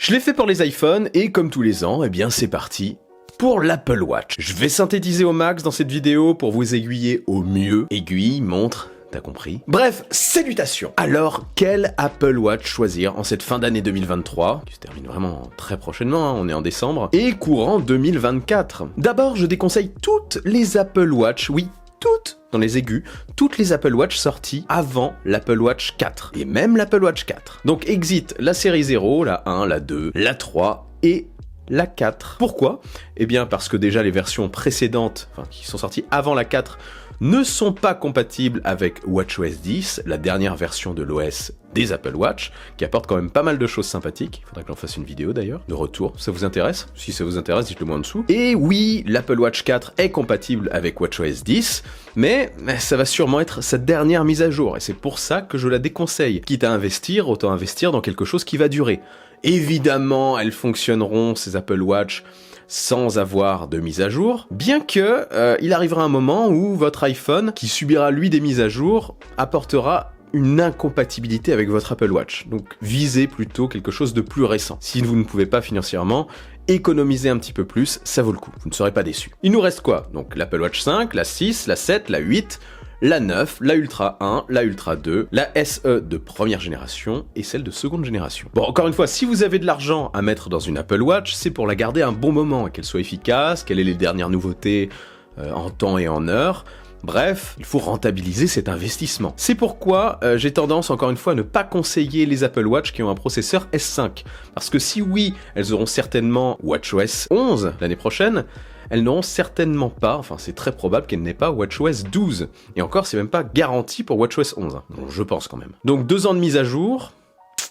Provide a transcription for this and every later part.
Je l'ai fait pour les iPhones et comme tous les ans, eh bien c'est parti pour l'Apple Watch. Je vais synthétiser au max dans cette vidéo pour vous aiguiller au mieux. Aiguille, montre, t'as compris. Bref, salutations. Alors, quel Apple Watch choisir en cette fin d'année 2023, qui se termine vraiment très prochainement, hein, on est en décembre, et courant 2024. D'abord, je déconseille toutes les Apple Watch, oui, toutes, dans les aigus, toutes les Apple Watch sorties avant l'Apple Watch 4, et même l'Apple Watch 4. Donc exit la série 0, la 1, la 2, la 3, et la 4. Pourquoi? Eh bien parce que déjà les versions précédentes, enfin qui sont sorties avant la 4, ne sont pas compatibles avec WatchOS 10, la dernière version de l'OS des Apple Watch, qui apporte quand même pas mal de choses sympathiques. Il faudra que j'en fasse une vidéo d'ailleurs, de retour. Ça vous intéresse? Si ça vous intéresse, dites-le moi en dessous. Et oui, l'Apple Watch 4 est compatible avec WatchOS 10, mais ça va sûrement être sa dernière mise à jour, et c'est pour ça que je la déconseille. Quitte à investir, autant investir dans quelque chose qui va durer. Évidemment, elles fonctionneront, ces Apple Watch, sans avoir de mise à jour, bien que il arrivera un moment où votre iPhone, qui subira lui des mises à jour, apportera une incompatibilité avec votre Apple Watch. Donc visez plutôt quelque chose de plus récent. Si vous ne pouvez pas financièrement, économisez un petit peu plus, ça vaut le coup, vous ne serez pas déçus. Il nous reste quoi? Donc l'Apple Watch 5, la 6, la 7, la 8... la 9, la Ultra 1, la Ultra 2, la SE de première génération et celle de seconde génération. Bon, encore une fois, si vous avez de l'argent à mettre dans une Apple Watch, c'est pour la garder un bon moment, qu'elle soit efficace, qu'elle ait les dernières nouveautés en temps et en heure. Bref, il faut rentabiliser cet investissement. C'est pourquoi j'ai tendance, encore une fois, à ne pas conseiller les Apple Watch qui ont un processeur S5. Parce que si oui, elles auront certainement WatchOS 11 l'année prochaine, elles n'auront certainement pas, enfin c'est très probable qu'elles n'aient pas WatchOS 12. Et encore, c'est même pas garanti pour WatchOS 11. Donc, je pense quand même. Donc 2 ans de mise à jour,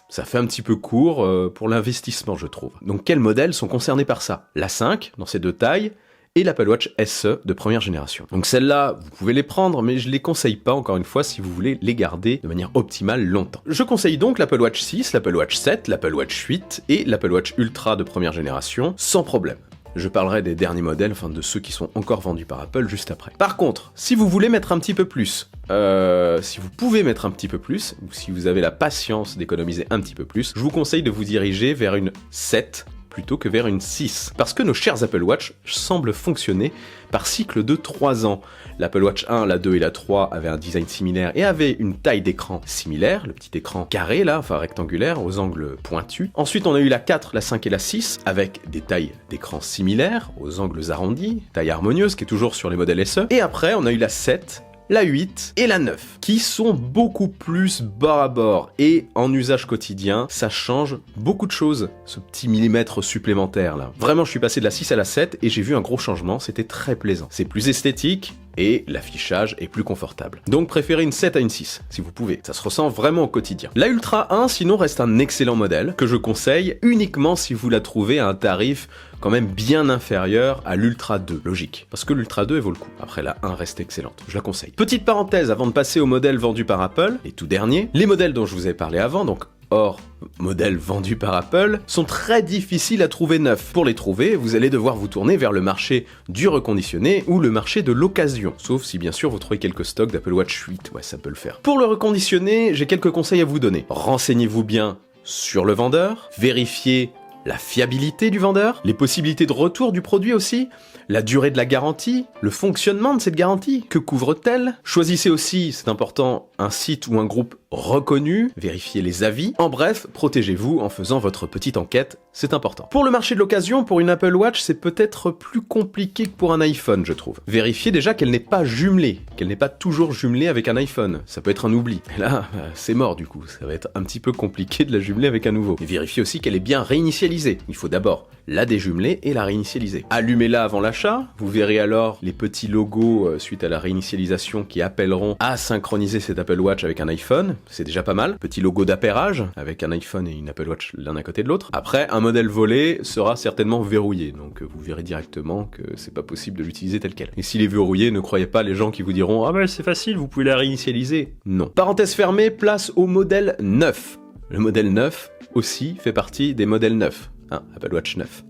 ça fait un petit peu court pour l'investissement, je trouve. Donc quels modèles sont concernés par ça? La 5, dans ces deux tailles, et l'Apple Watch SE de première génération. Donc celles-là, vous pouvez les prendre, mais je les conseille pas, encore une fois, si vous voulez les garder de manière optimale longtemps. Je conseille donc l'Apple Watch 6, l'Apple Watch 7, l'Apple Watch 8 et l'Apple Watch Ultra de première génération, sans problème. Je parlerai des derniers modèles, enfin de ceux qui sont encore vendus par Apple juste après. Par contre, si vous voulez mettre un petit peu plus, si vous pouvez mettre un petit peu plus, ou si vous avez la patience d'économiser un petit peu plus, je vous conseille de vous diriger vers une 7, plutôt que vers une 6. Parce que nos chers Apple Watch semblent fonctionner par cycle de 3 ans. L'Apple Watch 1, la 2 et la 3 avaient un design similaire et avaient une taille d'écran similaire, le petit écran carré là, enfin rectangulaire, aux angles pointus. Ensuite on a eu la 4, la 5 et la 6, avec des tailles d'écran similaires, aux angles arrondis, taille harmonieuse qui est toujours sur les modèles SE. Et après on a eu la 7, la 8 et la 9, qui sont beaucoup plus bord à bord, et en usage quotidien, ça change beaucoup de choses, ce petit millimètre supplémentaire là. Vraiment, je suis passé de la 6 à la 7, et j'ai vu un gros changement, c'était très plaisant. C'est plus esthétique, et l'affichage est plus confortable. Donc préférez une 7 à une 6, si vous pouvez. Ça se ressent vraiment au quotidien. La Ultra 1, sinon, reste un excellent modèle, que je conseille uniquement si vous la trouvez à un tarif quand même bien inférieur à l'Ultra 2, logique. Parce que l'Ultra 2, elle vaut le coup. Après, la 1 reste excellente, je la conseille. Petite parenthèse, avant de passer aux modèles vendus par Apple, les tout derniers, les modèles dont je vous ai parlé avant, donc hors modèles vendus par Apple, sont très difficiles à trouver neufs. Pour les trouver, vous allez devoir vous tourner vers le marché du reconditionné ou le marché de l'occasion. Sauf si bien sûr vous trouvez quelques stocks d'Apple Watch 8, ouais ça peut le faire. Pour le reconditionné, j'ai quelques conseils à vous donner. Renseignez-vous bien sur le vendeur, vérifiez la fiabilité du vendeur, les possibilités de retour du produit aussi, la durée de la garantie, le fonctionnement de cette garantie, que couvre-t-elle? Choisissez aussi, c'est important, un site ou un groupe reconnu, vérifiez les avis. En bref, protégez-vous en faisant votre petite enquête, c'est important. Pour le marché de l'occasion, pour une Apple Watch, c'est peut-être plus compliqué que pour un iPhone, je trouve. Vérifiez déjà qu'elle n'est pas jumelée, qu'elle n'est pas toujours jumelée avec un iPhone. Ça peut être un oubli. Et là, c'est mort du coup, ça va être un petit peu compliqué de la jumeler avec un nouveau. Et vérifiez aussi qu'elle est bien réinitialisée. Il faut d'abord la déjumeler et la réinitialiser. Allumez-la avant l'achat, vous verrez alors les petits logos suite à la réinitialisation qui appelleront à synchroniser cette Apple Watch avec un iPhone, c'est déjà pas mal. Petit logo d'appairage avec un iPhone et une Apple Watch l'un à côté de l'autre. Après, un modèle volé sera certainement verrouillé, donc vous verrez directement que c'est pas possible de l'utiliser tel quel. Et s'il est verrouillé, ne croyez pas les gens qui vous diront « Ah ben c'est facile, vous pouvez la réinitialiser ». Non. Parenthèse fermée, place au modèle 9. Le modèle 9 aussi fait partie des modèles neufs. Apple Watch 9.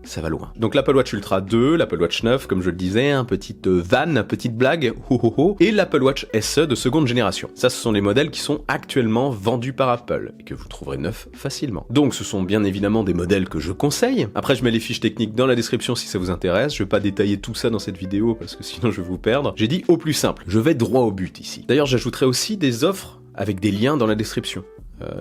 ça va loin. Donc l'Apple Watch Ultra 2, l'Apple Watch 9, comme je le disais, petite vanne, petite blague, et l'Apple Watch SE de seconde génération. Ça, ce sont les modèles qui sont actuellement vendus par Apple, et que vous trouverez neufs facilement. Donc ce sont bien évidemment des modèles que je conseille. Après, je mets les fiches techniques dans la description si ça vous intéresse. Je vais pas détailler tout ça dans cette vidéo, parce que sinon je vais vous perdre. J'ai dit au plus simple, je vais droit au but ici. D'ailleurs, j'ajouterai aussi des offres avec des liens dans la description.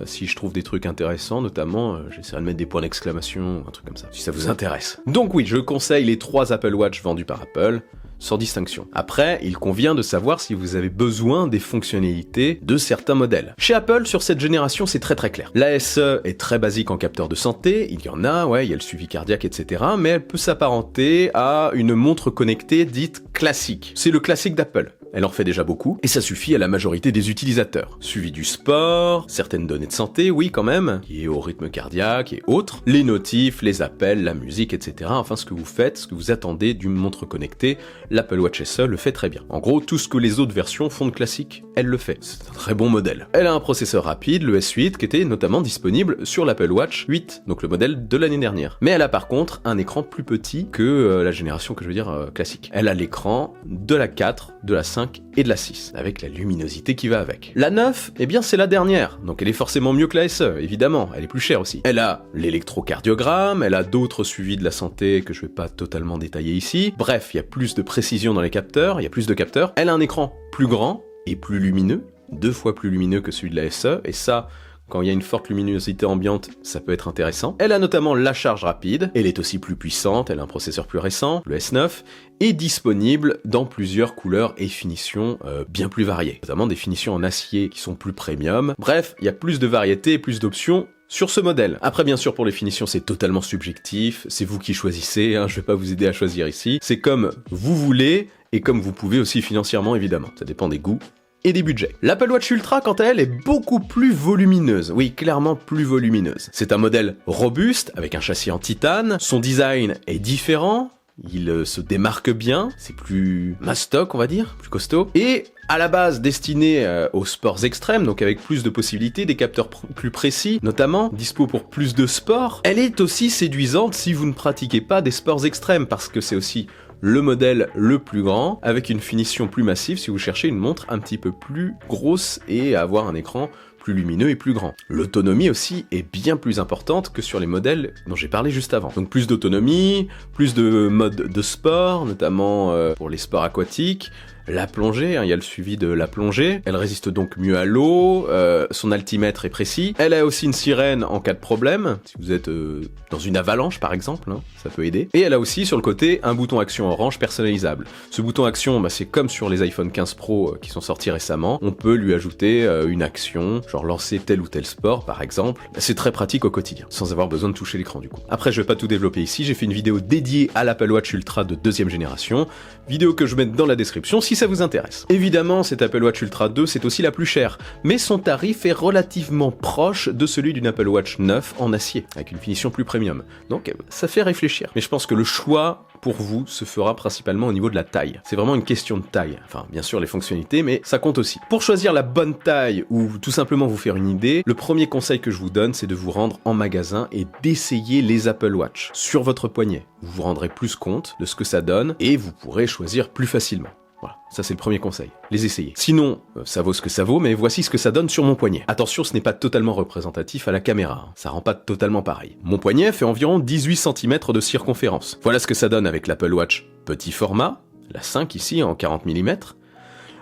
Si je trouve des trucs intéressants, notamment, j'essaierai de mettre des points d'exclamation, un truc comme ça, si ça vous intéresse. Donc oui, je conseille les 3 Apple Watch vendus par Apple, sans distinction. Après, il convient de savoir si vous avez besoin des fonctionnalités de certains modèles. Chez Apple, sur cette génération, c'est très clair. La SE est très basique en capteur de santé, il y en a, ouais, il y a le suivi cardiaque, etc., mais elle peut s'apparenter à une montre connectée dite classique. C'est le classique d'Apple. Elle en fait déjà beaucoup, et ça suffit à la majorité des utilisateurs. Suivi du sport, certaines données de santé, oui quand même, liées au rythme cardiaque et autres, les notifs, les appels, la musique, etc. Enfin ce que vous faites, ce que vous attendez d'une montre connectée, l'Apple Watch SE le fait très bien. En gros, tout ce que les autres versions font de classique, elle le fait. C'est un très bon modèle. Elle a un processeur rapide, le S8, qui était notamment disponible sur l'Apple Watch 8, donc le modèle de l'année dernière. Mais elle a par contre un écran plus petit que la génération que je veux dire classique. Elle a l'écran de la 4, de la 5 et de la 6, avec la luminosité qui va avec. La 9, eh bien c'est la dernière, donc elle est forcément mieux que la SE, évidemment, elle est plus chère aussi. Elle a l'électrocardiogramme, elle a d'autres suivis de la santé que je vais pas totalement détailler ici. Bref, il y a plus de précision dans les capteurs, il y a plus de capteurs. Elle a un écran plus grand et plus lumineux, 2 fois plus lumineux que celui de la SE, et ça, quand il y a une forte luminosité ambiante, ça peut être intéressant. Elle a notamment la charge rapide, elle est aussi plus puissante, elle a un processeur plus récent, le S9, et disponible dans plusieurs couleurs et finitions bien plus variées, notamment des finitions en acier qui sont plus premium. Bref, il y a plus de variété et plus d'options sur ce modèle. Après, bien sûr, pour les finitions, c'est totalement subjectif, c'est vous qui choisissez, hein, je vais pas vous aider à choisir ici. C'est comme vous voulez, et comme vous pouvez aussi financièrement, évidemment. Ça dépend des goûts et des budgets. L'Apple Watch Ultra, quant à elle, est beaucoup plus volumineuse. Oui, clairement plus volumineuse. C'est un modèle robuste, avec un châssis en titane. Son design est différent. Il se démarque bien. C'est plus mastoc, on va dire, plus costaud. Et à la base destiné aux sports extrêmes, donc avec plus de possibilités, des capteurs plus précis, notamment, dispo pour plus de sports. Elle est aussi séduisante si vous ne pratiquez pas des sports extrêmes, parce que c'est aussi le modèle le plus grand, avec une finition plus massive si vous cherchez une montre un petit peu plus grosse et avoir un écran plus lumineux et plus grand. L'autonomie aussi est bien plus importante que sur les modèles dont j'ai parlé juste avant. Donc plus d'autonomie, plus de modes de sport, notamment pour les sports aquatiques, la plongée, hein, il y a le suivi de la plongée, elle résiste donc mieux à l'eau, son altimètre est précis, elle a aussi une sirène en cas de problème, si vous êtes dans une avalanche par exemple, hein, ça peut aider, et elle a aussi sur le côté un bouton action orange personnalisable. Ce bouton action, bah, c'est comme sur les iPhone 15 Pro qui sont sortis récemment, on peut lui ajouter une action, genre lancer tel ou tel sport par exemple, c'est très pratique au quotidien, sans avoir besoin de toucher l'écran du coup. Après je vais pas tout développer ici, j'ai fait une vidéo dédiée à l'Apple Watch Ultra de 2e génération, vidéo que je mets dans la description si ça vous intéresse. Évidemment, cette Apple Watch Ultra 2, c'est aussi la plus chère, mais son tarif est relativement proche de celui d'une Apple Watch 9 en acier, avec une finition plus premium. Donc ça fait réfléchir. Mais je pense que le choix pour vous se fera principalement au niveau de la taille. C'est vraiment une question de taille. Enfin, bien sûr les fonctionnalités, mais ça compte aussi. Pour choisir la bonne taille ou tout simplement vous faire une idée, le premier conseil que je vous donne, c'est de vous rendre en magasin et d'essayer les Apple Watch sur votre poignet. Vous vous rendrez plus compte de ce que ça donne et vous pourrez choisir plus facilement. Voilà, ça c'est le premier conseil, les essayer. Sinon, ça vaut ce que ça vaut, mais voici ce que ça donne sur mon poignet. Attention, ce n'est pas totalement représentatif à la caméra, hein. Ça rend pas totalement pareil. Mon poignet fait environ 18 cm de circonférence. Voilà ce que ça donne avec l'Apple Watch petit format, la 5 ici en 40 mm.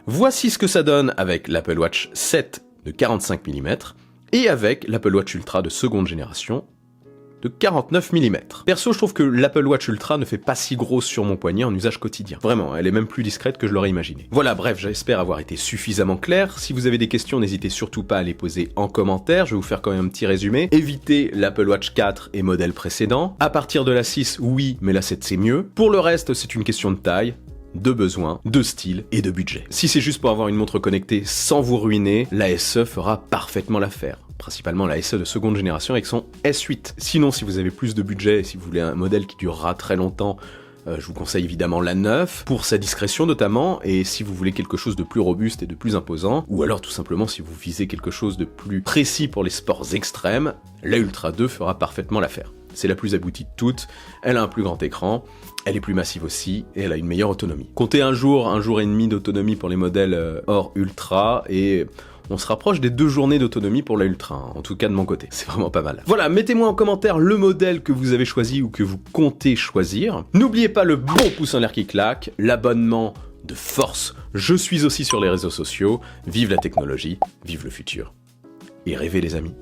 Voici ce que ça donne avec l'Apple Watch 7 de 45 mm, et avec l'Apple Watch Ultra de seconde génération, de 49 mm. Perso, je trouve que l'Apple Watch Ultra ne fait pas si grosse sur mon poignet en usage quotidien. Vraiment, elle est même plus discrète que je l'aurais imaginé. Voilà, bref, j'espère avoir été suffisamment clair. Si vous avez des questions, n'hésitez surtout pas à les poser en commentaire. Je vais vous faire quand même un petit résumé. Évitez l'Apple Watch 4 et modèles précédents. À partir de la 6, oui, mais la 7 c'est mieux. Pour le reste, c'est une question de taille, de besoin, de style et de budget. Si c'est juste pour avoir une montre connectée sans vous ruiner, la SE fera parfaitement l'affaire. Principalement la SE de seconde génération avec son S8. Sinon, si vous avez plus de budget et si vous voulez un modèle qui durera très longtemps, Je vous conseille évidemment la 9, pour sa discrétion notamment, et si vous voulez quelque chose de plus robuste et de plus imposant, ou alors tout simplement si vous visez quelque chose de plus précis pour les sports extrêmes, la Ultra 2 fera parfaitement l'affaire. C'est la plus aboutie de toutes, elle a un plus grand écran, elle est plus massive aussi, et elle a une meilleure autonomie. Comptez un jour et demi d'autonomie pour les modèles hors Ultra, et on se rapproche des 2 journées d'autonomie pour la Ultra, hein, en tout cas de mon côté. C'est vraiment pas mal. Voilà, mettez-moi en commentaire le modèle que vous avez choisi ou que vous comptez choisir. N'oubliez pas le bon pouce en l'air qui claque, l'abonnement de force. Je suis aussi sur les réseaux sociaux. Vive la technologie, vive le futur. Et rêvez les amis.